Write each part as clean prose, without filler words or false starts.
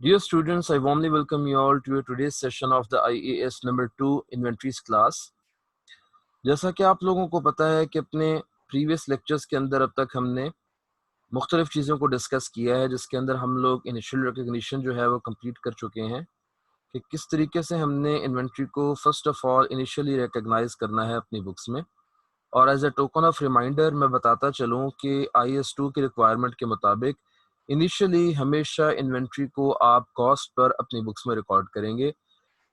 Dear students, I warmly welcome you all to today's session of the IAS number 2 Inventories class. जैसा कि आप लोगों को पता है कि अपने प्रीवियस लेक्चर्स के अंदर अब तक हमने मुख्तलिफ चीज़ों को डिस्कस किया है, जिसके अंदर हम लोग इनिशियल रिकग्निशन जो है वो कंप्लीट कर चुके हैं कि किस तरीके से हमने इन्वेंट्री को first of all initially recognise करना है अपनी बुक्स में। और as a token of reminder मैं बताता चलूँ कि IAS 2 की रिक्वायरमेंट के मुताबिक इनिशियली हमेशा इन्वेंट्री को आप कॉस्ट पर अपनी बुक्स में रिकॉर्ड करेंगे।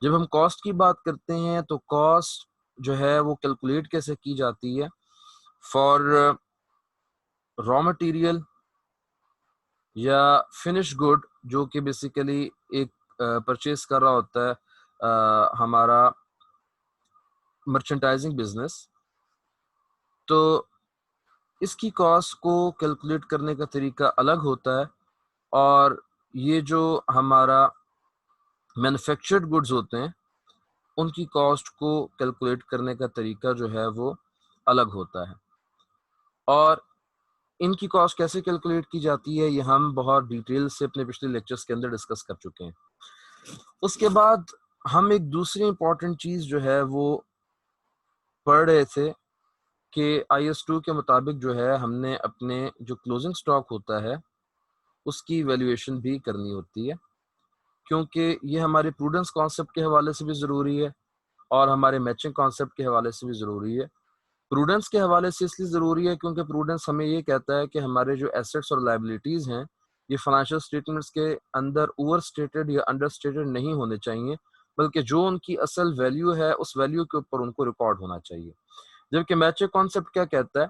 जब हम कॉस्ट की बात करते हैं तो कॉस्ट जो है वो कैलकुलेट कैसे की जाती है फॉर रॉ मटेरियल या फिनिश गुड, जो कि बेसिकली एक परचेज कर रहा होता है हमारा मर्चेंटाइजिंग बिजनेस। तो इसकी कॉस्ट को कैलकुलेट करने का तरीका अलग होता है, और ये जो हमारा मैन्युफैक्चर्ड गुड्स होते हैं उनकी कॉस्ट को कैलकुलेट करने का तरीका जो है वो अलग होता है। और इनकी कॉस्ट कैसे कैलकुलेट की जाती है ये हम बहुत डिटेल से अपने पिछले लेक्चर्स के अंदर डिस्कस कर चुके हैं। उसके बाद हम एक दूसरी इंपॉर्टेंट चीज़ जो है वो पढ़ रहे थे कि IAS 2 के मुताबिक जो है हमने अपने जो क्लोजिंग स्टॉक होता है उसकी वैल्यूएशन भी करनी होती है, क्योंकि ये हमारे प्रूडेंस कॉन्सेप्ट के हवाले से भी ज़रूरी है और हमारे मैचिंग कॉन्सेप्ट के हवाले से भी ज़रूरी है। प्रूडेंस के हवाले से इसलिए ज़रूरी है क्योंकि प्रूडेंस हमें ये कहता है कि हमारे जो एसेट्स और लायबिलिटीज़ हैं ये फाइनेंशियल स्टेटमेंट्स के अंदर ओवर स्टेटेड या अंडर स्टेटेड नहीं होने चाहिए, बल्कि जो उनकी असल वैल्यू है उस वैल्यू के ऊपर उनको रिकॉर्ड होना चाहिए। जबकि मैचिंग कॉन्सेप्ट क्या कहता है?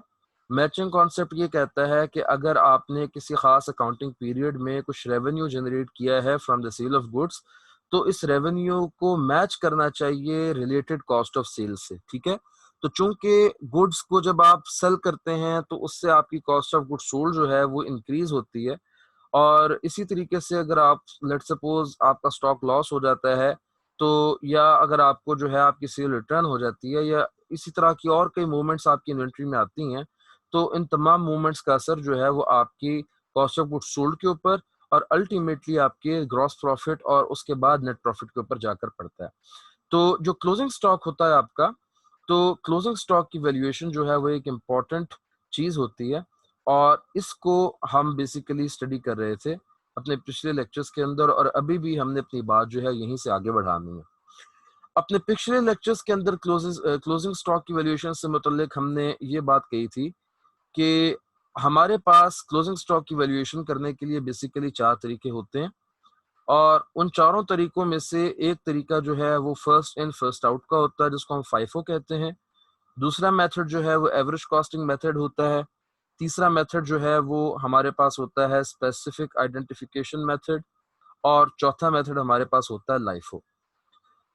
मैचिंग कॉन्सेप्ट ये कहता है कि अगर आपने किसी खास अकाउंटिंग पीरियड में कुछ रेवेन्यू जनरेट किया है from the sale of goods, तो इस रेवेन्यू को मैच करना चाहिए रिलेटेड कॉस्ट ऑफ सेल से। ठीक है, तो चूंकि गुड्स को जब आप सेल करते हैं तो उससे आपकी कॉस्ट ऑफ गुड्स सोल्ड जो है वो इंक्रीज होती है, और इसी तरीके से अगर आप लेट सपोज आपका स्टॉक लॉस हो जाता है तो, या अगर आपको जो है आपकी सेल रिटर्न हो जाती है, या इसी तरह की और कई मूवमेंट्स आपकी इन्वेंट्री में आती हैं, तो इन तमाम मूवमेंट्स का असर जो है वो आपकी कॉस्ट ऑफ गुड्स सोल्ड के ऊपर और अल्टीमेटली आपके ग्रॉस प्रॉफिट और उसके बाद नेट प्रॉफिट के ऊपर जाकर पड़ता है। तो जो क्लोजिंग स्टॉक होता है आपका, तो क्लोजिंग स्टॉक की वैल्यूएशन जो है वो एक इम्पॉर्टेंट चीज़ होती है, और इसको हम बेसिकली स्टडी कर रहे थे अपने पिछले लेक्चर्स के अंदर, और अभी भी हमने अपनी बात जो है यहीं से आगे बढ़ानी है। अपने पिछले लेक्चर्स के अंदर क्लोजिंग स्टॉक की वैल्यूएशन से मुतल्लिक हमने ये बात कही थी कि हमारे पास क्लोजिंग स्टॉक की वैल्यूएशन करने के लिए बेसिकली 4 तरीके होते हैं, और उन चारों तरीकों में से एक तरीका जो है वो फर्स्ट इन फर्स्ट आउट का होता है, जिसको हम फाइफो कहते हैं। दूसरा मेथड जो है वो एवरेज कॉस्टिंग मेथड होता है। तीसरा मेथड जो है वो हमारे पास होता है स्पेसिफिक आइडेंटिफिकेशन मेथड, और चौथा मेथड हमारे पास होता है लाइफो।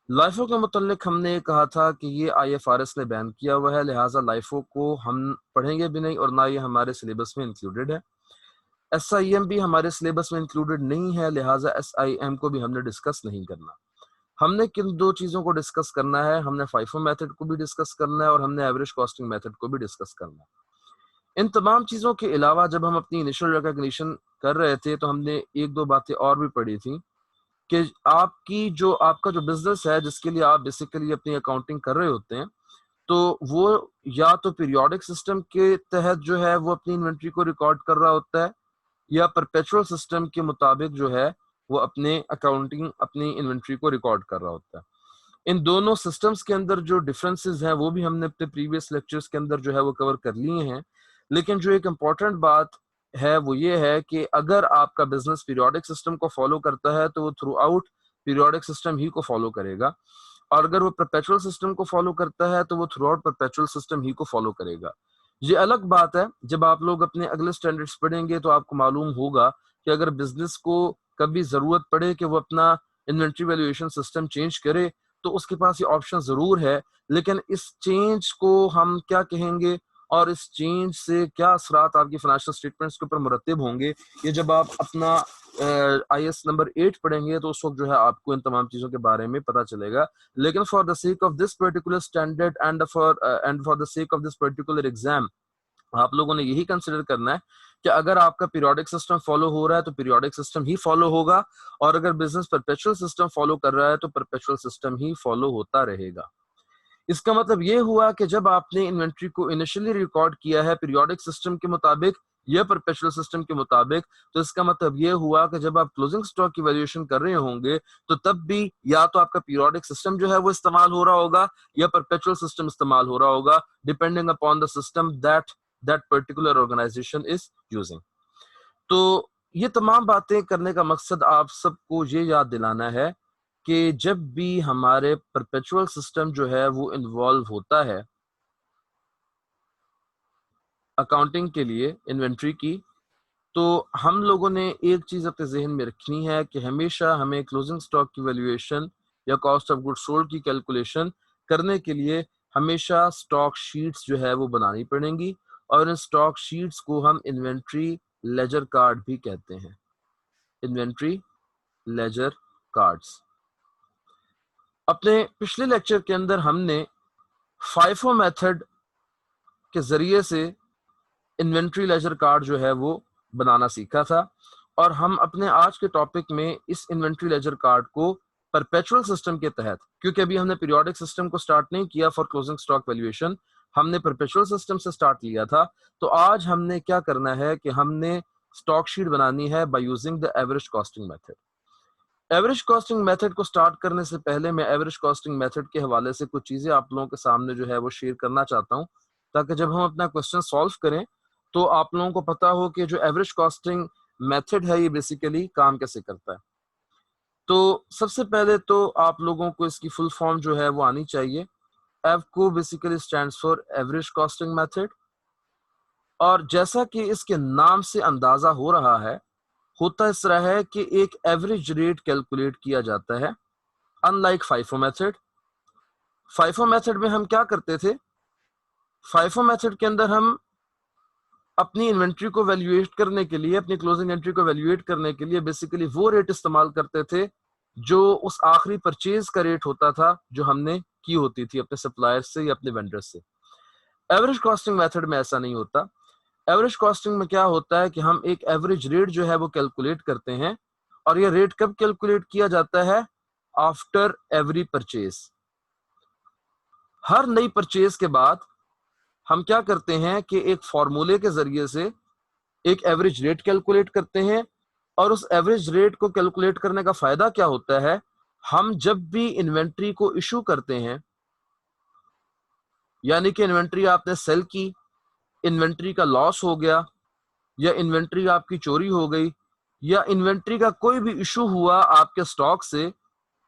लाइफो के मुतल्लिक हमने ये कहा था कि ये IFRS ने बैन किया हुआ है, लिहाजा लाइफो को हम पढ़ेंगे भी नहीं और ना ये हमारे सिलेबस में इंक्लूडेड है। SIM भी हमारे सिलेबस में इंक्लूडेड नहीं है, लिहाजा SIM को भी हमने डिस्कस नहीं करना। हमने किन दो चीज़ों को डिस्कस करना है? हमने फाइफो मेथड को भी डिस्कस करना है और हमने एवरेज कॉस्टिंग मेथड को भी डिस्कस करना है। इन तमाम चीज़ों के अलावा जब हम अपनी इनिशियल रिकॉग्निशन कर रहे थे तो हमने एक दो बातें और भी पढ़ी थी कि आपका जो बिजनेस है जिसके लिए आप बेसिकली अपनी अकाउंटिंग कर रहे होते हैं, तो वो या तो पीरियोडिक सिस्टम के तहत जो है वो अपनी इन्वेंट्री को रिकॉर्ड कर रहा होता है, या परपेचुअल सिस्टम के मुताबिक जो है वो अपनी इन्वेंट्री को रिकॉर्ड कर रहा होता है। इन दोनों सिस्टम्स के अंदर जो डिफरेंसेस हैं वो भी हमने अपने प्रीवियस लेक्चर्स के अंदर जो है वो कवर कर लिए हैं, लेकिन जो एक इम्पॉर्टेंट बात है वो ये है कि अगर आपका बिजनेस पीरियोडिक सिस्टम को फॉलो करता है तो वो थ्रू आउट पीरियोडिक सिस्टम ही को फॉलो करेगा, और अगर वो परपेचुअल सिस्टम को फॉलो करता है तो वो थ्रू आउट परपेचुअल सिस्टम ही को फॉलो करेगा। ये अलग बात है, जब आप लोग अपने अगले स्टैंडर्ड्स पढ़ेंगे तो आपको मालूम होगा कि अगर बिजनेस को कभी जरूरत पड़े कि वो अपना इन्वेंट्री वैल्यूएशन सिस्टम चेंज करे तो उसके पास ये ऑप्शन जरूर है, लेकिन इस चेंज को हम क्या कहेंगे और इस चेंज से क्या असरात आपकी फाइनेंशियल स्टेटमेंट्स के ऊपर मुरतब होंगे, ये जब आप अपना IAS नंबर 8 पढ़ेंगे तो उस वक्त जो है आपको इन तमाम चीज़ों के बारे में पता चलेगा। लेकिन for the sake of this particular standard and for the sake of this particular exam, आप लोगों ने यही कंसिडर करना है कि अगर आपका पीरियोडिक सिस्टम फॉलो हो रहा है तो पीरियोडिक सिस्टम ही फॉलो होगा, और अगर बिजनेस परपेचुअल सिस्टम फॉलो कर रहा है तो परपेचुअल सिस्टम ही फॉलो होता रहेगा। इसका मतलब ये हुआ कि जब आपने इन्वेंट्री को इनिशियली रिकॉर्ड किया है पीरियोडिक सिस्टम के मुताबिक या परपेचुअल सिस्टम के मुताबिक, तो इसका मतलब ये हुआ कि जब आप क्लोजिंग स्टॉक की वैल्यूएशन कर रहे होंगे तो तब भी या तो आपका पीरियोडिक सिस्टम जो है वो इस्तेमाल हो रहा होगा या परपेचुअल सिस्टम इस्तेमाल हो रहा होगा, depending upon the system that particular organisation is using. तो ये तमाम बातें करने का मकसद आप सबको ये याद दिलाना है कि जब भी हमारे परपेचुअल सिस्टम जो है वो इन्वॉल्व होता है अकाउंटिंग के लिए इन्वेंट्री की, तो हम लोगों ने एक चीज अपने जहन में रखनी है कि हमेशा हमें क्लोजिंग स्टॉक की वैल्यूएशन या कॉस्ट ऑफ गुड्स सोल्ड की कैलकुलेशन करने के लिए हमेशा स्टॉक शीट्स जो है वो बनानी पड़ेंगी, और इन स्टॉक शीट्स को हम इन्वेंट्री लेजर कार्ड भी कहते हैं। Inventory ledger cards. अपने पिछले लेक्चर के अंदर हमने फाइफो मेथड के जरिए से इन्वेंट्री लेजर कार्ड जो है वो बनाना सीखा था, और हम अपने आज के टॉपिक में इस इन्वेंट्री लेजर कार्ड को परपेचुअल सिस्टम के तहत, क्योंकि अभी हमने पीरियोडिक सिस्टम को स्टार्ट नहीं किया फॉर क्लोजिंग स्टॉक वैल्यूएशन, हमने परपेचुअल सिस्टम से स्टार्ट लिया था, तो आज हमने क्या करना है कि हमने स्टॉक शीट बनानी है by using the average costing method. Average costing method को स्टार्ट करने से पहले मैं एवरेज कॉस्टिंग मेथड के हवाले से कुछ चीजें आप लोगों के सामने जो है वो शेयर करना चाहता हूं, ताकि जब हम अपना क्वेश्चन सॉल्व करें तो आप लोगों को पता हो कि जो एवरेज कॉस्टिंग मेथड है ये बेसिकली काम कैसे करता है। तो सबसे पहले तो आप लोगों को इसकी फुल फॉर्म जो है वो आनी चाहिए। AVCO basically stands for average costing method, और जैसा कि इसके नाम से अंदाजा हो रहा है, होता इस तरह है कि एक एवरेज रेट कैलकुलेट किया जाता है। Unlike FIFO method, FIFO method में हम क्या करते थे, फाइफो मेथड के अंदर हम अपनी इन्वेंट्री को वैल्यूएट करने के लिए, अपनी क्लोजिंग एंट्री को वैल्यूएट करने के लिए बेसिकली वो रेट इस्तेमाल करते थे जो उस आखिरी परचेज का रेट होता था जो हमने की होती थी अपने सप्लायर से या अपने वेंडर से। एवरेज कॉस्टिंग मेथड में ऐसा नहीं होता। एवरेज कॉस्टिंग में क्या होता है कि हम एक एवरेज रेट जो है वो कैलकुलेट करते हैं, और ये रेट कब कैलकुलेट किया जाता है, आफ्टर एवरी परचेज। हर नई परचेज के बाद हम क्या करते हैं कि एक फॉर्मूले के जरिए से एक एवरेज रेट कैलकुलेट करते हैं, और उस एवरेज रेट को कैलकुलेट करने का फायदा क्या होता है, हम जब भी इन्वेंट्री को इशू करते हैं, यानी कि इन्वेंट्री आपने सेल की, इन्वेंट्री का लॉस हो गया, या इन्वेंट्री आपकी चोरी हो गई, या इन्वेंट्री का कोई भी इशू हुआ आपके स्टॉक से,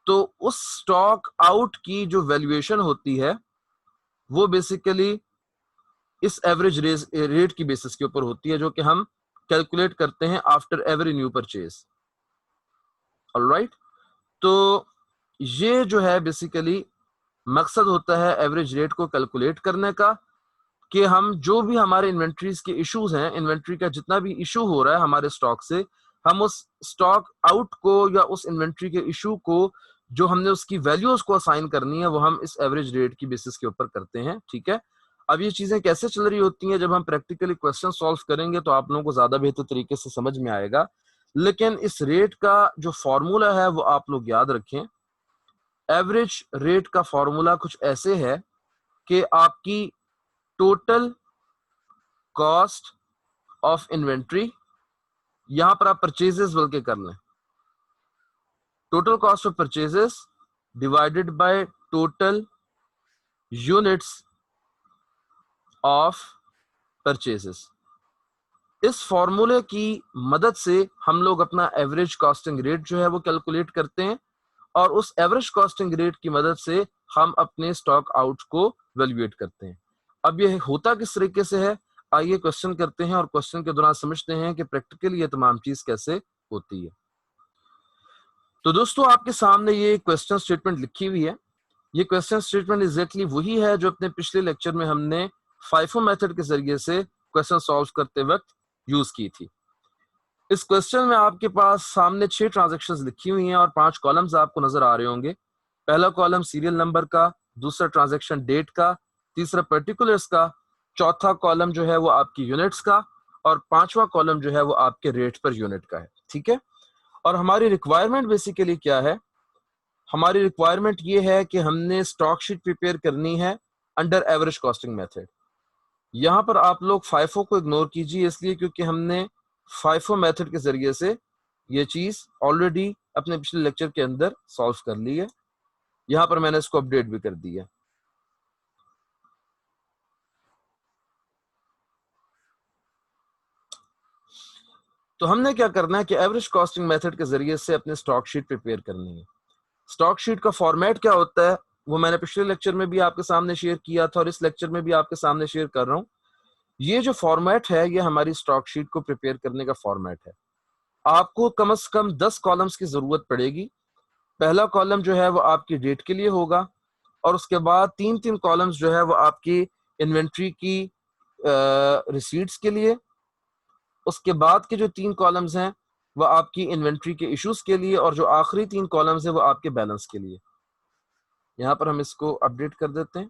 तो उस स्टॉक आउट की जो वैल्यूएशन होती है वो बेसिकली इस एवरेज रेट की बेसिस के ऊपर होती है, जो कि हम कैलकुलेट करते हैं after every new purchase. Alright, तो ये जो है बेसिकली मकसद होता है एवरेज रेट को कैलकुलेट करने का, कि हम जो भी हमारे इन्वेंट्रीज के इश्यूज हैं, इन्वेंट्री का जितना भी इशू हो रहा है हमारे स्टॉक से, हम उस स्टॉक आउट को या उस इन्वेंट्री के इशू को जो हमने उसकी वैल्यूज को असाइन करनी है वो हम इस एवरेज रेट की बेसिस के ऊपर करते हैं। ठीक है, अब ये चीजें कैसे चल रही होती हैं, जब हम प्रैक्टिकली क्वेश्चन सॉल्व करेंगे तो आप लोगों को ज्यादा बेहतर तरीके से समझ में आएगा, लेकिन इस रेट का जो फॉर्मूला है वो आप लोग याद रखें। एवरेज रेट का फॉर्मूला कुछ ऐसे है कि आपकी टोटल कॉस्ट ऑफ इन्वेंट्री, यहां पर आप परचेजेस बल्कि कर लें, total cost of purchases divided by total units of purchases. इस फॉर्मूले की मदद से हम लोग अपना एवरेज कॉस्टिंग रेट जो है वो कैलकुलेट करते हैं, और उस एवरेज कॉस्टिंग रेट की मदद से हम अपने स्टॉक आउट को वैल्यूएट करते हैं। अब ये होता किस तरीके से है, आइए क्वेश्चन करते हैं और क्वेश्चन के दौरान समझते हैं कि प्रैक्टिकली ये तमाम चीज कैसे होती है। तो दोस्तों आपके सामने ये क्वेश्चन स्टेटमेंट लिखी हुई है। ये क्वेश्चन स्टेटमेंट एग्जैक्टली वही है जो अपने पिछले लेक्चर में हमने फाइफो मेथड के जरिए से क्वेश्चन सॉल्व करते वक्त यूज की थी। इस क्वेश्चन में आपके पास सामने 6 ट्रांजैक्शंस लिखी हुई हैं और 5 कॉलम्स आपको नजर आ रहे होंगे। पहला कॉलम सीरियल नंबर का, दूसरा ट्रांजैक्शन डेट का, तीसरा पर्टिकुलर्स का, चौथा कॉलम जो है वो आपकी यूनिट्स का, और पांचवा कॉलम जो है वो आपके रेट पर यूनिट का है, ठीक है। और हमारी रिक्वायरमेंट बेसिकली क्या है? हमारी रिक्वायरमेंट ये है कि हमने स्टॉक शीट प्रिपेयर करनी है अंडर एवरेज कॉस्टिंग मेथड। यहाँ पर आप लोग फाइफो को इग्नोर कीजिए, इसलिए क्योंकि हमने फाइफो मेथड के जरिए से ये चीज ऑलरेडी अपने पिछले लेक्चर के अंदर सॉल्व कर ली है। यहाँ पर मैंने इसको अपडेट भी कर दिया। तो हमने क्या करना है कि एवरेज कॉस्टिंग मेथड के जरिए से अपने स्टॉक शीट प्रिपेयर करनी है। स्टॉक शीट का फॉर्मेट क्या होता है वो मैंने पिछले लेक्चर में भी आपके सामने शेयर किया था और इस लेक्चर में भी आपके सामने शेयर कर रहा हूं। ये जो फॉर्मेट है ये हमारी स्टॉक शीट को प्रिपेयर करने का फॉर्मेट है। आपको कम से कम 10 कॉलम्स की जरूरत पड़ेगी। पहला कॉलम जो है वो आपकी डेट के लिए होगा और उसके बाद तीन तीन कॉलम्स जो है वो आपकी इन्वेंट्री की रिसीट्स के लिए। उसके बाद के जो तीन कॉलम्स हैं वो आपकी इन्वेंट्री के इश्यूज के लिए और जो आखिरी तीन कॉलम्स हैं वो आपके बैलेंस के लिए। यहाँ पर हम इसको अपडेट कर देते हैं।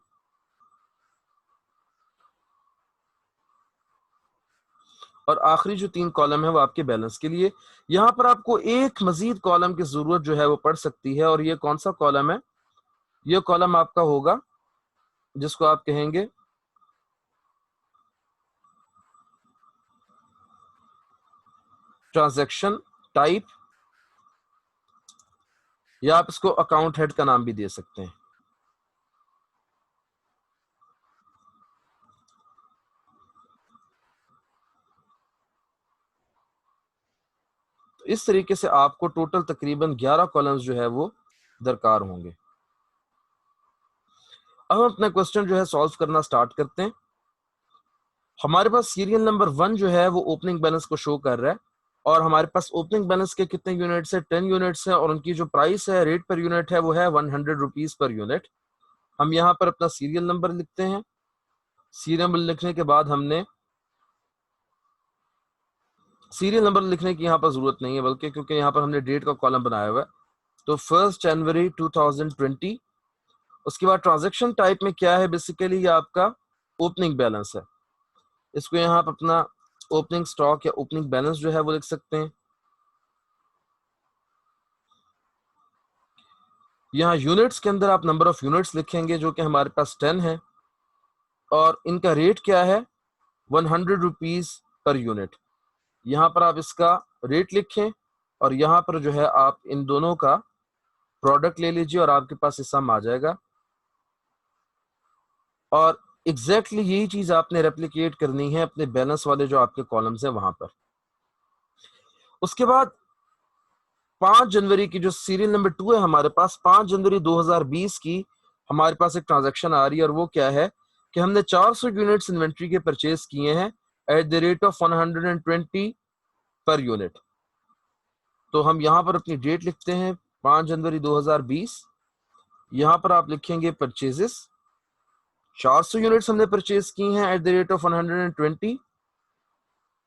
और आखिरी जो तीन कॉलम है वो आपके बैलेंस के लिए। यहाँ पर आपको एक मजीद कॉलम की जरूरत जो है वो पड़ सकती है और ये कौन सा कॉलम है? ये कॉलम आपका होगा जिसको आप कहेंगे ट्रांजैक्शन टाइप, या आप इसको अकाउंट हेड का नाम भी दे सकते हैं। तो इस तरीके से आपको टोटल तकरीबन 11 कॉलम्स जो है वो दरकार होंगे। अब हम अपना क्वेश्चन जो है सॉल्व करना स्टार्ट करते हैं। हमारे पास सीरियल नंबर 1 जो है वो ओपनिंग बैलेंस को शो कर रहा है और हमारे पास ओपनिंग बैलेंस के कितने यूनिट्स है? 10 यूनिट्स है और उनकी जो प्राइस है रेट पर यूनिट है वो है 100 रुपीज पर यूनिट। हम यहाँ पर अपना सीरियल नंबर लिखते हैं। सीरियल नंबर लिखने के बाद हमने सीरियल नंबर लिखने की यहाँ पर जरूरत नहीं है बल्कि क्योंकि यहाँ पर हमने डेट का कॉलम बनाया हुआ है। तो 1 जनवरी 2020। उसके बाद ट्रांजैक्शन टाइप में क्या है? बेसिकली ये आपका ओपनिंग बैलेंस है। इसको यहाँ पर अपना ओपनिंग स्टॉक या ओपनिंग बैलेंस जो है वो लिख सकते हैं। यहाँ यूनिट्स के अंदर आप नंबर ऑफ यूनिट्स लिखेंगे जो कि हमारे पास 10 है और इनका रेट क्या है? 100 रुपीज पर यूनिट। यहाँ पर आप इसका रेट लिखें और यहाँ पर जो है आप इन दोनों का प्रोडक्ट ले लीजिए और आपके पास ये सम आ जाएगा। और एग्जैक्टली यही चीज आपने रेप्लिकेट करनी है अपने बैलेंस वाले जो आपके कॉलम्स हैं वहां पर। उसके बाद 5 जनवरी की जो सीरियल नंबर 2 है हमारे पास, 5 जनवरी 2020 की हमारे पास एक ट्रांजैक्शन आ रही है और वो क्या है कि हमने 400 यूनिट्स इन्वेंट्री के परचेज किए हैं at the rate of 120 per unit. तो हम यहाँ पर अपनी डेट लिखते हैं 5 जनवरी 2020। यहाँ पर आप लिखेंगे परचेजेस। 400 यूनिट्स हमने परचेज की हैं एट द रेट ऑफ 120।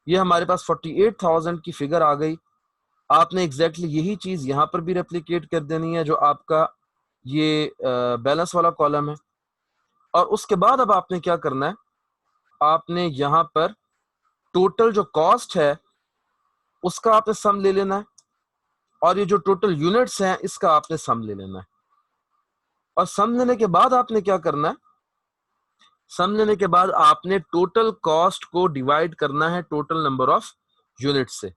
ये हमारे पास 48,000 की फिगर आ गई। आपने एग्जैक्टली यही चीज यहाँ पर भी रेप्लिकेट कर देनी है जो आपका ये बैलेंस वाला कॉलम है। और उसके बाद अब आपने क्या करना है? आपने यहाँ पर टोटल जो कॉस्ट है उसका आपने सम ले लेना है और ये जो टोटल यूनिट्स हैं इसका आपने सम ले लेना है। और सम लेने के बाद आपने क्या करना है? सम लेने के बाद आपने टोटल कॉस्ट को डिवाइड करना है टोटल नंबर ऑफ यूनिट से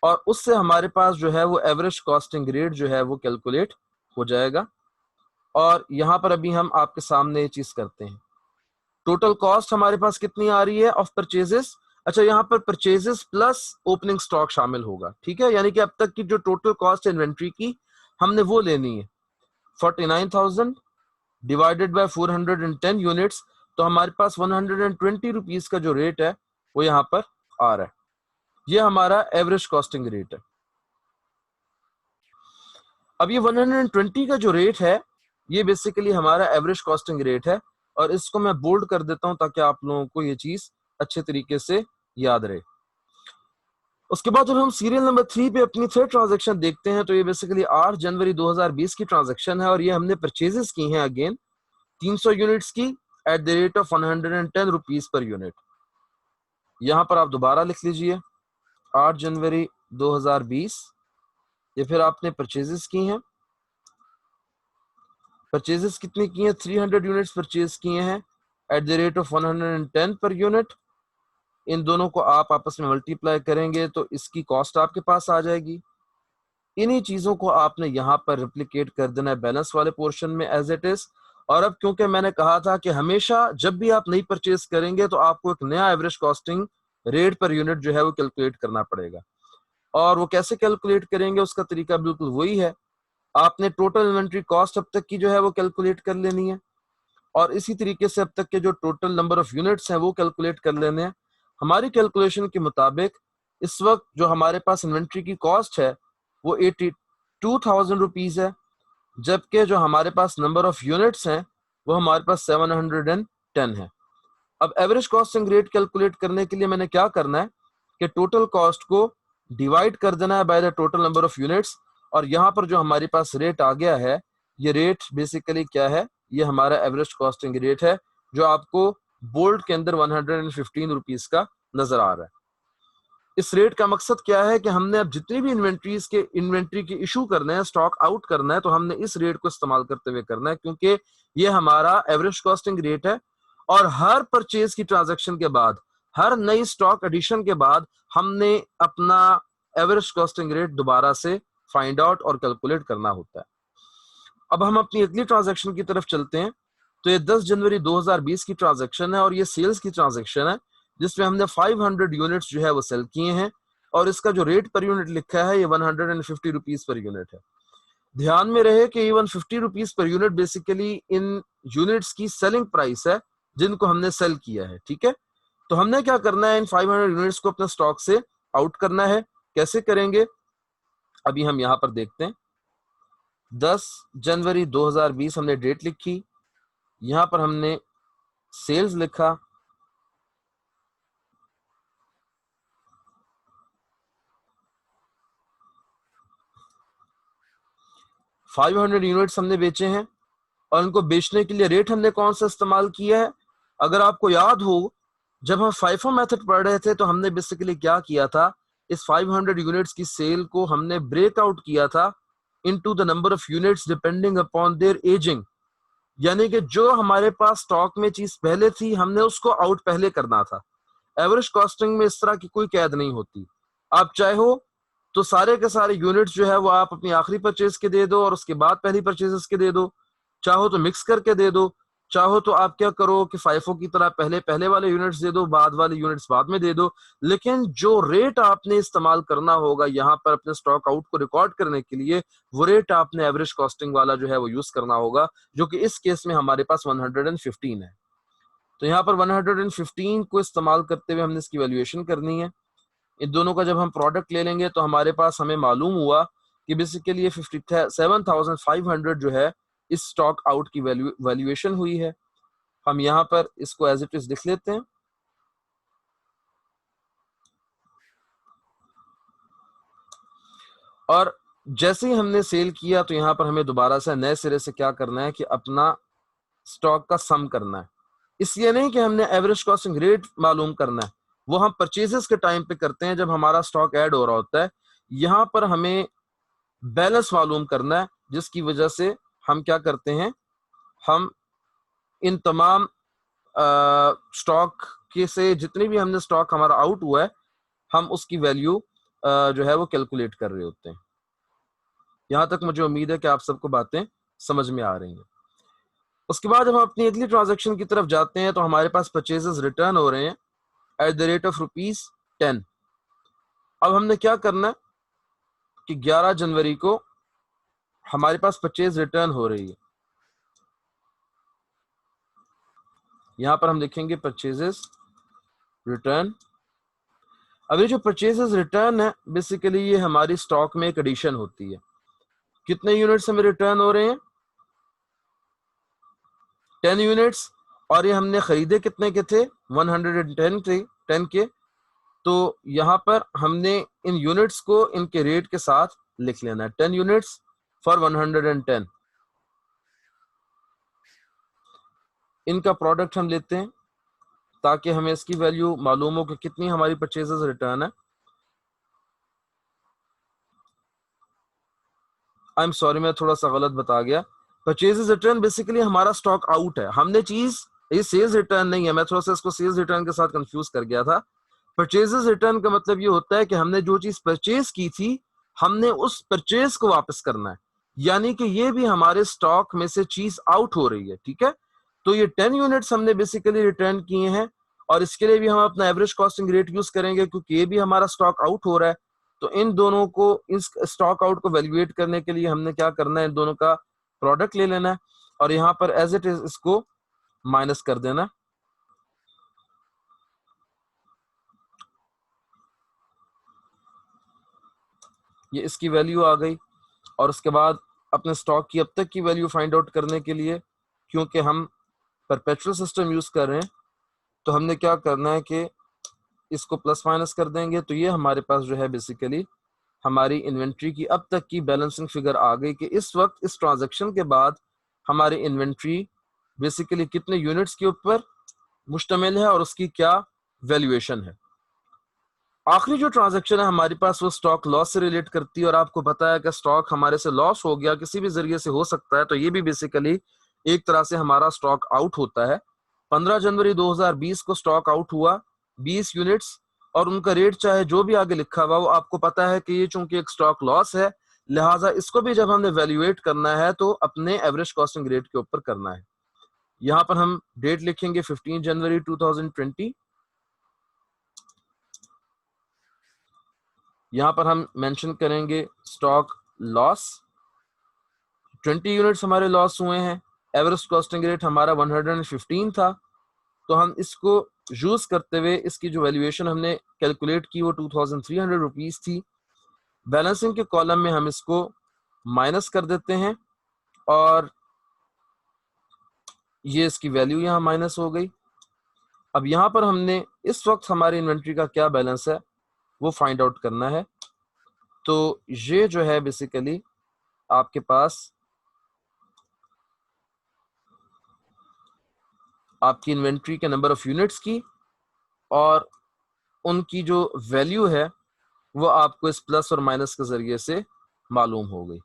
और उससे हमारे पास जो है वो एवरेज कॉस्टिंग रेट जो है वो कैलकुलेट हो जाएगा। और यहाँ पर अभी हम आपके सामने ये चीज करते हैं। टोटल कॉस्ट हमारे पास कितनी आ रही है ऑफ परचेजेस? अच्छा, यहाँ पर परचेजेस प्लस ओपनिंग स्टॉक शामिल होगा, ठीक है। यानी कि अब तक की जो टोटल कॉस्ट है इन्वेंट्री की हमने वो लेनी है 49,000 डिवाइडेड बाय 410 यूनिट्स। तो हमारे पास 120 रुपीज का जो रेट है वो यहाँ पर आ रहा है। ये हमारा एवरेज कॉस्टिंग रेट है। अब ये 120 का जो रेट है ये बेसिकली हमारा एवरेज कॉस्टिंग रेट है और इसको मैं बोल्ड कर देता हूं ताकि आप लोगों को ये चीज अच्छे तरीके से याद रहे। उसके बाद जब हम सीरियल नंबर 3 पे अपनी थर्ड ट्रांजैक्शन देखते हैं तो ये बेसिकली 8 जनवरी 2020 की ट्रांजैक्शन है और ये हमने परचेजेस की हैं अगेन 300 यूनिट्स की at the rate of 110 rupees per unit. यहाँ पर आप दोबारा लिख लीजिए 8 जनवरी 2020। ये फिर आपने परचेजेस की हैं। परचेजेस कितनी की हैं? 300 यूनिट्स परचेज किए हैं at the rate of 110 per unit. इन दोनों को आप आपस में मल्टीप्लाई करेंगे तो इसकी कॉस्ट आपके पास आ जाएगी। इन्हीं चीजों को आपने यहाँ पर रिप्लिकेट कर देना है बैलेंस वाले पोर्शन में एज इट इज। और अब क्योंकि मैंने कहा था कि हमेशा जब भी आप नई परचेज करेंगे तो आपको एक नया average costing rate per unit जो है वो कैलकुलेट करना पड़ेगा। और वो कैसे कैलकुलेट करेंगे उसका तरीका बिल्कुल वही है। आपने टोटल इन्वेंट्री कॉस्ट अब तक की जो है वो कैलकुलेट कर लेनी है और इसी तरीके से अब तक के जो टोटल नंबर ऑफ यूनिट्स हैं वो कैलकुलेट कर लेने हैं। हमारी कैलकुलेशन के मुताबिक इस वक्त जो हमारे पास इन्वेंट्री की कॉस्ट है वो 82,000 रुपीज है, जबकि जो हमारे पास नंबर ऑफ यूनिट्स हैं वो हमारे पास 710 है। अब एवरेज कॉस्टिंग रेट कैलकुलेट करने के लिए मैंने क्या करना है कि टोटल कॉस्ट को डिवाइड कर देना है by the total number of units. और यहाँ पर जो हमारे पास रेट आ गया है, ये रेट बेसिकली क्या है? ये हमारा एवरेज कॉस्टिंग रेट है जो आपको बोल्ड के अंदर 115 रुपीज का नजर आ रहा है। इस रेट का मकसद क्या है कि हमने अब जितनी भी इन्वेंट्री की इशू करना है, स्टॉक आउट करना है, तो हमने इस रेट को इस्तेमाल करते हुए करना है क्योंकि ये हमारा एवरेज कॉस्टिंग रेट है। और हर परचेज की ट्रांजैक्शन के बाद, हर नई स्टॉक एडिशन के बाद हमने अपना एवरेज कॉस्टिंग रेट दोबारा से फाइंड आउट और कैलकुलेट करना होता है। अब हम अपनी अगली ट्रांजैक्शन की तरफ चलते हैं। तो ये 10 जनवरी 2020 की ट्रांजैक्शन है और ये सेल्स की ट्रांजैक्शन है जिसमें हमने 500 यूनिट्स जो है वो सेल किए हैं और इसका जो रेट पर यूनिट लिखा है ये 150 रुपीज पर यूनिट है। ध्यान में रहे कि ये 150 रुपीज पर यूनिट बेसिकली इन यूनिट्स की सेलिंग प्राइस है जिनको हमने सेल किया है। ठीक है, तो हमने क्या करना है, इन 500 यूनिट्स को अपने स्टॉक से आउट करना है। कैसे करेंगे अभी हम यहां पर देखते हैं। 10 जनवरी 2020 हमने डेट लिखी, यहां पर हमने सेल्स लिखा, 500 यूनिट्स हमने बेचे हैं और उनको बेचने के लिए रेट हमने कौन सा इस्तेमाल किया है? अगर आपको याद हो, जब हम फाइफो मेथड पढ़ रहे थे तो हमने बेसिकली क्या किया था, इस 500 यूनिट्स की सेल को हमने ब्रेक आउट किया था into the number of units depending upon their ageing. यानी कि जो हमारे पास स्टॉक में चीज पहले थी हमने उसको आउट पहले करना था। एवरेज कॉस्टिंग में इस तरह की कोई कैद नहीं होती। आप चाहे हो तो सारे के सारे यूनिट्स जो है वो आप अपनी आखिरी परचेज के दे दो और उसके बाद पहली परचेजेस के दे दो, चाहो तो मिक्स करके दे दो, चाहो तो आप क्या करो कि फाइफो की तरह पहले पहले वाले यूनिट्स दे दो, बाद वाले यूनिट्स बाद में दे दो। लेकिन जो रेट आपने इस्तेमाल करना होगा यहाँ पर अपने स्टॉक आउट को रिकॉर्ड करने के लिए, वो रेट आपने एवरेज कॉस्टिंग वाला जो है वो यूज करना होगा, जो कि इस केस में हमारे पास 115 है। तो यहाँ पर 115 को इस्तेमाल करते हुए हमने इसकी वैल्यूएशन करनी है। इन दोनों का जब हम प्रोडक्ट ले लेंगे तो हमारे पास हमें मालूम हुआ कि बेसिकली ये 57,500 जो है इस स्टॉक आउट की वैल्यूएशन हुई है। हम यहाँ पर इसको एज इट इज लिख लेते हैं। और जैसे ही हमने सेल किया तो यहाँ पर हमें दोबारा से नए सिरे से क्या करना है कि अपना स्टॉक का सम करना है। इसलिए नहीं कि हमने एवरेज कॉस्टिंग रेट मालूम करना है, वो हम परचेजेस के टाइम पे करते हैं जब हमारा स्टॉक ऐड हो रहा होता है। यहाँ पर हमें बैलेंस मालूम करना है, जिसकी वजह से हम क्या करते हैं, हम इन तमाम स्टॉक के से जितनी भी हमने स्टॉक हमारा आउट हुआ है हम उसकी वैल्यू जो है वो कैलकुलेट कर रहे होते हैं। यहां तक मुझे उम्मीद है कि आप सबको बातें समझ में आ रही हैं। उसके बाद जब हम अपनी अगली ट्रांजैक्शन की तरफ जाते हैं तो हमारे पास परचेजेस रिटर्न हो रहे हैं एट द रेट ऑफ ₹10। अब हमने क्या करना है कि 11 जनवरी को हमारे पास परचेज रिटर्न हो रही है। यहां पर हम लिखेंगे परचेजेस रिटर्न। अब ये जो परचेजेस रिटर्न है बेसिकली ये हमारी स्टॉक में एक एडिशन होती है। कितने यूनिट्स हमें रिटर्न हो रहे हैं? 10 यूनिट्स। और ये हमने खरीदे कितने के थे? 110 थे, 10 के। तो यहाँ पर हमने इन यूनिट्स को इनके रेट के साथ लिख लेना है, 10 यूनिट्स फॉर 110। इनका प्रोडक्ट हम लेते हैं ताकि हमें इसकी वैल्यू मालूम हो कि कितनी हमारी परचेजेस रिटर्न है। आई एम सॉरी, मैं थोड़ा सा गलत बता गया। परचेजेस रिटर्न बेसिकली हमारा स्टॉक आउट है, हमने चीज, ये सेल्स रिटर्न नहीं है, मैं थोड़ा सा इसको सेल्स रिटर्न के साथ कंफ्यूज कर गया था। परचेजेस रिटर्न का मतलब ये होता है कि हमने जो चीज परचेज की थी, हमने उस परचेज को वापस करना है, यानी कि ये भी हमारे स्टॉक में से चीज आउट हो रही है, ठीक है। तो ये 10 यूनिट्स हमने बेसिकली रिटर्न किए हैं, और इसके लिए भी हम अपना एवरेज कॉस्टिंग रेट यूज करेंगे, क्योंकि ये भी हमारा स्टॉक आउट हो रहा है। तो इन दोनों को, इस स्टॉक आउट को वैल्यूएट करने के लिए हमने क्या करना है, इन दोनों का प्रोडक्ट ले लेना है, और यहाँ पर एज इट इज इसको माइनस कर देना। ये इसकी वैल्यू आ गई। और उसके बाद अपने स्टॉक की अब तक की वैल्यू फाइंड आउट करने के लिए, क्योंकि हम परपेचुअल सिस्टम यूज कर रहे हैं, तो हमने क्या करना है कि इसको प्लस माइनस कर देंगे। तो ये हमारे पास जो है बेसिकली हमारी इन्वेंट्री की अब तक की बैलेंसिंग फिगर आ गई कि इस वक्त इस ट्रांजैक्शन के बाद हमारी इन्वेंट्री बेसिकली कितने यूनिट्स के ऊपर मुश्तमिल है और उसकी क्या वैल्यूएशन है। आखिरी जो ट्रांजैक्शन है हमारे पास वो स्टॉक लॉस से रिलेट करती है, और आपको पता है कि स्टॉक हमारे से लॉस हो गया किसी भी जरिए से हो सकता है, तो ये भी बेसिकली एक तरह से हमारा स्टॉक आउट होता है। 15 जनवरी 2020 को स्टॉक आउट हुआ 20 यूनिट्स, और उनका रेट चाहे जो भी आगे लिखा हुआ, वो आपको पता है कि ये चूंकि एक स्टॉक लॉस है, लिहाजा इसको भी जब हमने वैल्यूएट करना है तो अपने एवरेज कॉस्टिंग रेट के ऊपर करना है। यहाँ पर हम डेट लिखेंगे 15 जनवरी 2020। यहाँ पर हम मेंशन करेंगे स्टॉक लॉस, 20 यूनिट्स हमारे लॉस हुए हैं, एवरेज कॉस्टिंग रेट हमारा 115 था। तो हम इसको यूज करते हुए इसकी जो वैल्यूएशन हमने कैलकुलेट की वो 2300 रुपीज थी। बैलेंसिंग के कॉलम में हम इसको माइनस कर देते हैं, और ये इसकी वैल्यू यहाँ माइनस हो गई। अब यहाँ पर हमने इस वक्त हमारी इन्वेंट्री का क्या बैलेंस है वो फाइंड आउट करना है। तो ये जो है बेसिकली आपके पास आपकी इन्वेंट्री के नंबर ऑफ यूनिट्स की और उनकी जो वैल्यू है वो आपको इस प्लस और माइनस के जरिए से मालूम हो गई।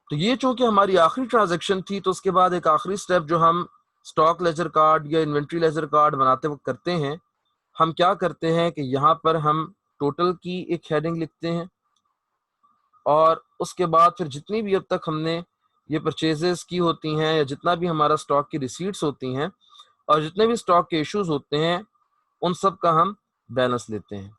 तो ये चूंकि हमारी आखिरी ट्रांजैक्शन थी, तो उसके बाद एक आखिरी स्टेप जो हम स्टॉक लेजर कार्ड या इन्वेंट्री लेजर कार्ड बनाते वक्त करते हैं, हम क्या करते हैं कि यहाँ पर हम टोटल की एक हेडिंग लिखते हैं, और उसके बाद फिर जितनी भी अब तक हमने ये परचेजेस की होती हैं या जितना भी हमारा स्टॉक की रिसीट्स होती हैं और जितने भी स्टॉक के इश्यूज होते हैं, उन सब का हम बैलेंस लेते हैं।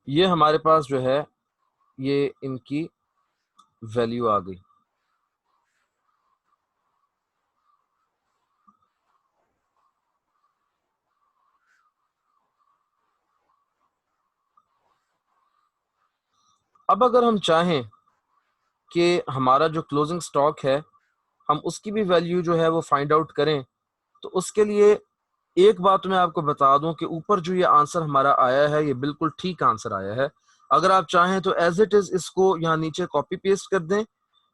ये हमारे पास जो है ये इनकी वैल्यू आ गई। अब अगर हम चाहें कि हमारा जो क्लोजिंग स्टॉक है हम उसकी भी वैल्यू जो है वो फाइंड आउट करें, तो उसके लिए एक बात मैं आपको बता दूं कि ऊपर जो ये आंसर हमारा आया है ये बिल्कुल ठीक आंसर आया है। अगर आप चाहें तो एज इट इज इसको यहाँ नीचे कॉपी पेस्ट कर दें,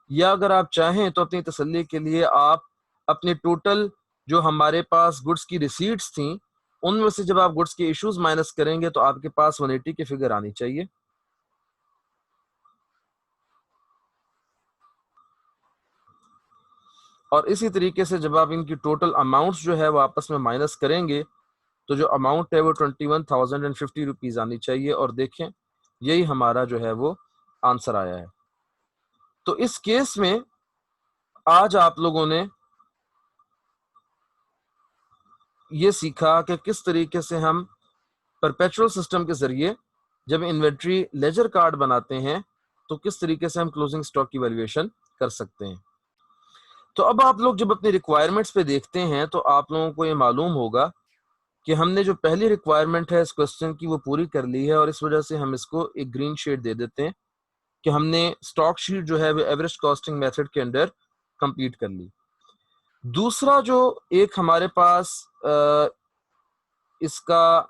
या अगर आप चाहें तो अपनी तसल्ली के लिए आप अपने टोटल जो हमारे पास गुड्स की रिसीट्स थी उनमें से जब आप गुड्स के इश्यूज माइनस करेंगे तो आपके पास 180 की फिगर आनी चाहिए। और इसी तरीके से जब आप इनकी टोटल अमाउंट्स जो है वो आपस में माइनस करेंगे तो जो अमाउंट है वो 21,050 रुपीज आनी चाहिए। और देखें यही हमारा जो है वो आंसर आया है। तो इस केस में आज आप लोगों ने ये सीखा कि किस तरीके से हम परपेचुअल सिस्टम के जरिए जब इन्वेंट्री लेजर कार्ड बनाते हैं तो किस तरीके से हम क्लोजिंग स्टॉक की वैल्यूएशन कर सकते हैं। तो अब आप लोग जब अपनी रिक्वायरमेंट्स पे देखते हैं तो आप लोगों को ये मालूम होगा कि हमने जो पहली रिक्वायरमेंट है इस क्वेश्चन की वो पूरी कर ली है, और इस वजह से हम इसको एक ग्रीन शेड दे देते हैं कि हमने स्टॉक शीट जो है वो एवरेज कॉस्टिंग मेथड के अंडर कंप्लीट कर ली। दूसरा जो एक हमारे पास इसका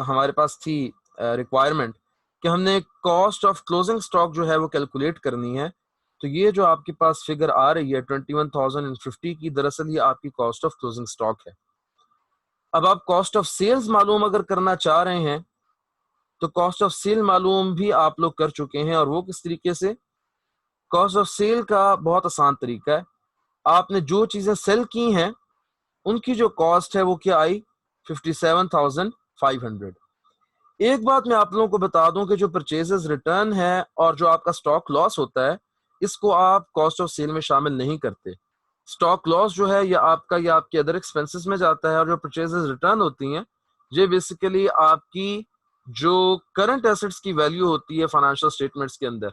हमारे पास थी रिक्वायरमेंट कि हमने कॉस्ट ऑफ क्लोजिंग स्टॉक जो है वो कैलकुलेट करनी है। तो ये जो आपके पास फिगर आ रही है 21,050 की, दरअसल ये आपकी कॉस्ट ऑफ क्लोजिंग स्टॉक है। अब आप कॉस्ट ऑफ सेल्स मालूम अगर करना चाह रहे हैं तो कॉस्ट ऑफ सेल मालूम भी आप लोग कर चुके हैं, और वो किस तरीके से। कॉस्ट ऑफ सेल का बहुत आसान तरीका है, आपने जो चीजें सेल की हैं उनकी जो कॉस्ट है वो क्या आई, 57,500। एक बात मैं आप लोगों को बता दूं कि जो परचेजेस रिटर्न है और जो आपका स्टॉक लॉस होता है इसको आप कॉस्ट ऑफ सेल में शामिल नहीं करते। स्टॉक लॉस जो है या आपके अदर एक्सपेंसेस में जाता है, और जो परचेजेस रिटर्न होती हैं ये बेसिकली आपकी जो करंट एसेट्स की वैल्यू होती है फाइनेंशियल स्टेटमेंट्स के अंदर,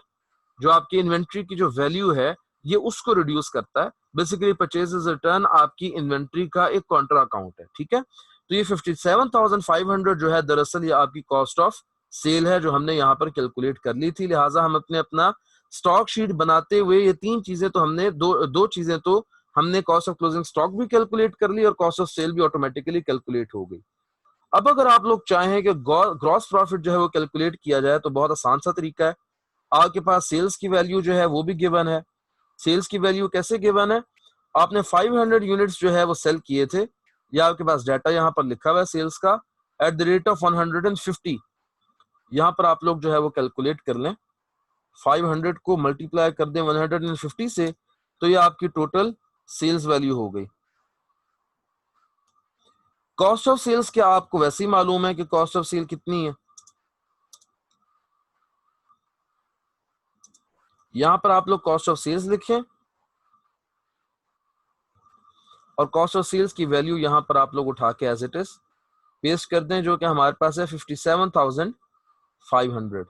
जो आपकी इन्वेंट्री की जो वैल्यू है ये उसको रिड्यूस करता है। बेसिकली परचेजेस रिटर्न आपकी इन्वेंट्री का एक कॉन्ट्रा अकाउंट है, ठीक है। तो ये 57,500 जो है दरअसल ये आपकी कॉस्ट ऑफ सेल है जो हमने यहाँ पर कैलकुलेट कर ली थी। लिहाजा हम अपना स्टॉक शीट बनाते हुए ये तीन चीजें तो हमने दो चीजें तो हमने कॉस्ट ऑफ क्लोजिंग स्टॉक भी कैलकुलेट कर ली और कॉस्ट ऑफ सेल भी ऑटोमेटिकली कैलकुलेट हो गई। अब अगर आप लोग चाहें कि ग्रॉस प्रॉफिट जो है वो कैलकुलेट किया जाए तो बहुत आसान सा तरीका है। आपके पास सेल्स की वैल्यू जो है वो भी गिवन है। सेल्स की वैल्यू कैसे गिवन है, आपने 500 यूनिट्स जो है वो सेल किए थे, या आपके पास डाटा यहाँ पर लिखा हुआ है सेल्स का एट द रेट ऑफ 150। यहाँ पर आप लोग जो है वो कैलकुलेट कर लें, 500 को मल्टीप्लाई कर दें 150 से, तो ये आपकी टोटल सेल्स वैल्यू हो गई। कॉस्ट ऑफ सेल्स क्या आपको वैसे ही मालूम है कि कॉस्ट ऑफ सेल कितनी है। यहां पर आप लोग कॉस्ट ऑफ सेल्स लिखें और कॉस्ट ऑफ सेल्स की वैल्यू यहां पर आप लोग उठा के एज इट इज पेस्ट कर दें, जो कि हमारे पास है 57,500।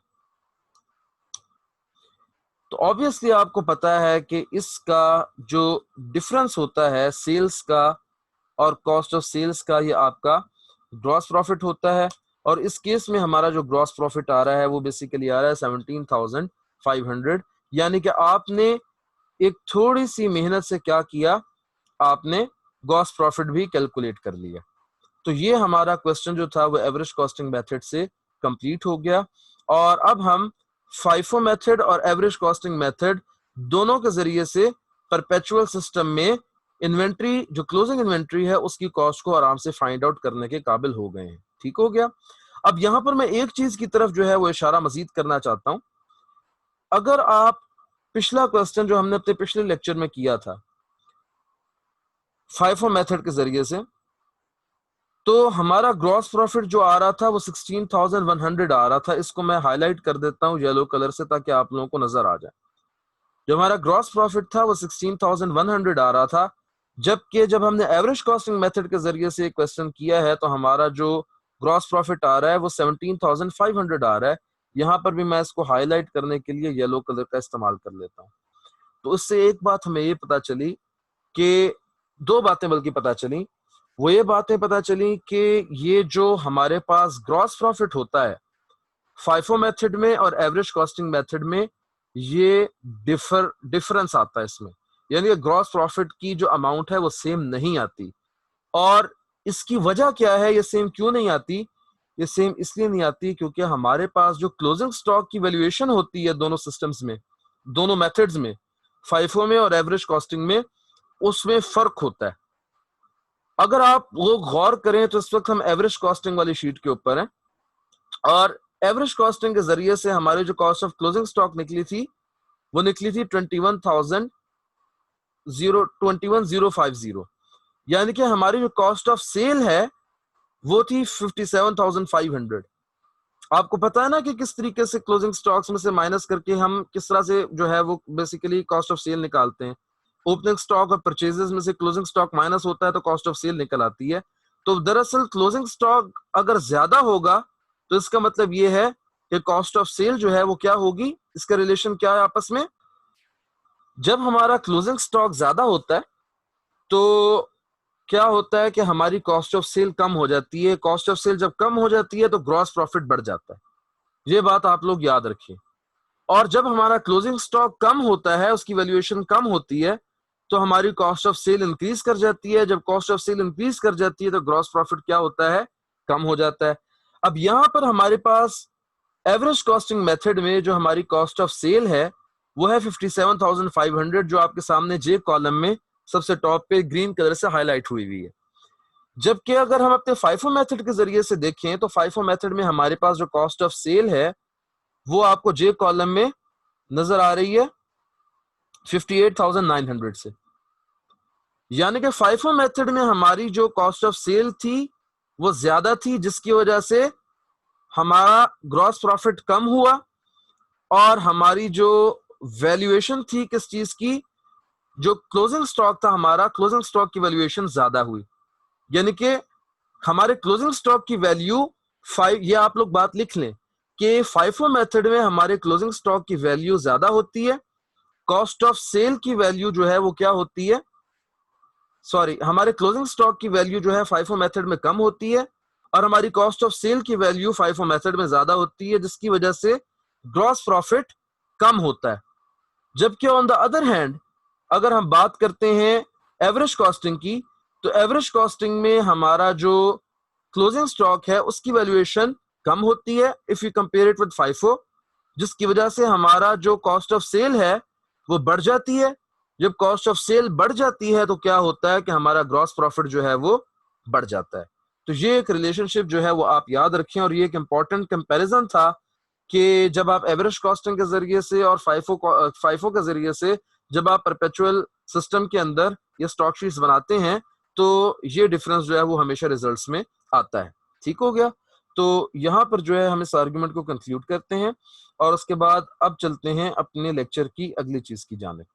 तो ऑब्वियसली आपको पता है कि इसका जो डिफरेंस होता है सेल्स का और कॉस्ट ऑफ सेल्स का, ये आपका ग्रॉस प्रॉफिट होता है। और इस केस में हमारा जो ग्रॉस प्रॉफिट आ रहा है वो बेसिकली आ रहा है 17,500। यानी कि आपने एक थोड़ी सी मेहनत से क्या किया, आपने ग्रॉस प्रॉफिट भी कैलकुलेट कर लिया। तो ये हमारा क्वेश्चन जो था वो एवरेज कॉस्टिंग मेथड से कंप्लीट हो गया। और अब हम फाइफो मेथड और एवरेज कॉस्टिंग मेथड दोनों के जरिए से परपेचुअल सिस्टम में इन्वेंट्री, जो क्लोजिंग इन्वेंट्री है उसकी कॉस्ट को आराम से फाइंड आउट करने के काबिल हो गए हैं। ठीक हो गया। अब यहां पर मैं एक चीज की तरफ जो है वो इशारा मजीद करना चाहता हूं। अगर आप पिछला क्वेश्चन जो हमने अपने पिछले लेक्चर में किया था फाइफो मेथड के जरिए से, तो हमारा ग्रॉस प्रॉफिट जो आ रहा था वो 16,100 आ रहा था। इसको मैं हाईलाइट कर देता हूं येलो कलर से ताकि आप लोगों को नजर आ जाए। जो हमारा ग्रॉस प्रॉफिट था वो 16,100 आ रहा था, जबकि जब हमने एवरेज कॉस्टिंग मेथड के जरिए से क्वेश्चन किया है तो हमारा जो ग्रॉस प्रॉफिट आ रहा है वो 17,500 आ रहा है। यहां पर भी मैं इसको हाईलाइट करने के लिए येलो कलर का इस्तेमाल कर लेता हूं। तो इससे एक बात हमें ये पता चली कि दो बातें बल्कि पता चली। वो ये बातें पता चली कि ये जो हमारे पास ग्रॉस प्रॉफिट होता है फाइफो मेथड में और एवरेज कॉस्टिंग मेथड में, ये डिफरेंस आता है इसमें। यानी ग्रॉस प्रॉफिट की जो अमाउंट है वो सेम नहीं आती। और इसकी वजह क्या है, ये सेम क्यों नहीं आती? ये सेम इसलिए नहीं आती क्योंकि हमारे पास जो क्लोजिंग स्टॉक की वैल्यूएशन होती है दोनों सिस्टम्स में, दोनों मेथड्स में, फाइफो में और एवरेज कॉस्टिंग में, उसमें फर्क होता है। अगर आप वो गौर करें तो इस वक्त हम एवरेज कॉस्टिंग वाली शीट के ऊपर हैं, और एवरेज कॉस्टिंग के जरिए से हमारी जो कॉस्ट ऑफ क्लोजिंग स्टॉक निकली थी वो निकली थी 21,050। यानी कि हमारी जो कॉस्ट ऑफ सेल है वो थी 57,500। आपको पता है ना कि किस तरीके से क्लोजिंग स्टॉक्स में से माइनस करके हम किस तरह से जो है वो बेसिकली कॉस्ट ऑफ सेल निकालते हैं। ओपनिंग स्टॉक और परचेजेस में से क्लोजिंग स्टॉक माइनस होता है तो कॉस्ट ऑफ सेल निकल आती है। तो दरअसल क्लोजिंग स्टॉक अगर ज्यादा होगा तो इसका मतलब ये है कि कॉस्ट ऑफ सेल जो है वो क्या होगी, इसका रिलेशन क्या है आपस में। जब हमारा क्लोजिंग स्टॉक ज्यादा होता है तो क्या होता है कि हमारी कॉस्ट ऑफ सेल कम हो जाती है। कॉस्ट ऑफ सेल जब कम हो जाती है तो ग्रॉस प्रॉफिट बढ़ जाता है, ये बात आप लोग याद रखिए। और जब हमारा क्लोजिंग स्टॉक कम होता है, उसकी वैल्यूएशन कम होती है, तो हमारी कॉस्ट ऑफ सेल इंक्रीज कर जाती है। जब कॉस्ट ऑफ सेल इंक्रीज कर जाती है तो ग्रॉस प्रॉफिट क्या होता है, कम हो जाता है। अब यहां पर हमारे पास एवरेज कॉस्टिंग मेथड में जो हमारी कॉस्ट ऑफ सेल है वो है 57,500, जो आपके सामने जे कॉलम में सबसे टॉप पे ग्रीन कलर से हाईलाइट हुई हुई है। जबकि अगर हम अपने फाइफो मेथड के जरिए से देखें तो फाइफो मेथड में हमारे पास जो कॉस्ट ऑफ सेल है वो आपको जे कॉलम में नजर आ रही है 58,900 से। यानी कि फाइफो मेथड में हमारी जो कॉस्ट ऑफ सेल थी वो ज्यादा थी, जिसकी वजह से हमारा ग्रॉस प्रॉफिट कम हुआ और हमारी जो वैल्यूएशन थी किस चीज की, जो क्लोजिंग स्टॉक था हमारा, क्लोजिंग स्टॉक की वैल्यूएशन ज्यादा हुई। यानी कि हमारे क्लोजिंग स्टॉक की वैल्यू 5, ये आप लोग बात लिख लें कि फाइफो मेथड में हमारे क्लोजिंग स्टॉक की वैल्यू ज्यादा होती है, कॉस्ट ऑफ सेल की वैल्यू जो है वो क्या होती है, सॉरी, हमारे क्लोजिंग स्टॉक की वैल्यू जो है फाइफो मेथड में कम होती है और हमारी कॉस्ट ऑफ सेल की वैल्यू फाइफो मेथड में ज्यादा होती है, जिसकी वजह से ग्रॉस प्रॉफिट कम होता है। जबकि ऑन द अदर हैंड अगर हम बात करते हैं एवरेज कॉस्टिंग की, तो एवरेज कॉस्टिंग में हमारा जो क्लोजिंग स्टॉक है उसकी वैल्यूएशन कम होती है if you compare it with FIFO, जिसकी वजह से हमारा जो कॉस्ट ऑफ सेल है वो बढ़ जाती है। जब कॉस्ट ऑफ सेल बढ़ जाती है तो क्या होता है कि हमारा ग्रॉस प्रॉफिट जो है वो बढ़ जाता है। तो ये एक रिलेशनशिप जो है वो आप याद रखें, और ये एक इंपॉर्टेंट कंपैरिजन था कि जब आप एवरेज कॉस्टिंग के जरिए से और फाइफो के जरिए से जब आप परपेचुअल सिस्टम के अंदर ये स्टॉक शीट्स बनाते हैं तो ये डिफरेंस जो है वो हमेशा रिजल्ट्स में आता है। ठीक हो गया। तो यहाँ पर जो है हम इस आर्गुमेंट को कंक्लूड करते हैं और उसके बाद अब चलते हैं अपने लेक्चर की अगली चीज की जानिब।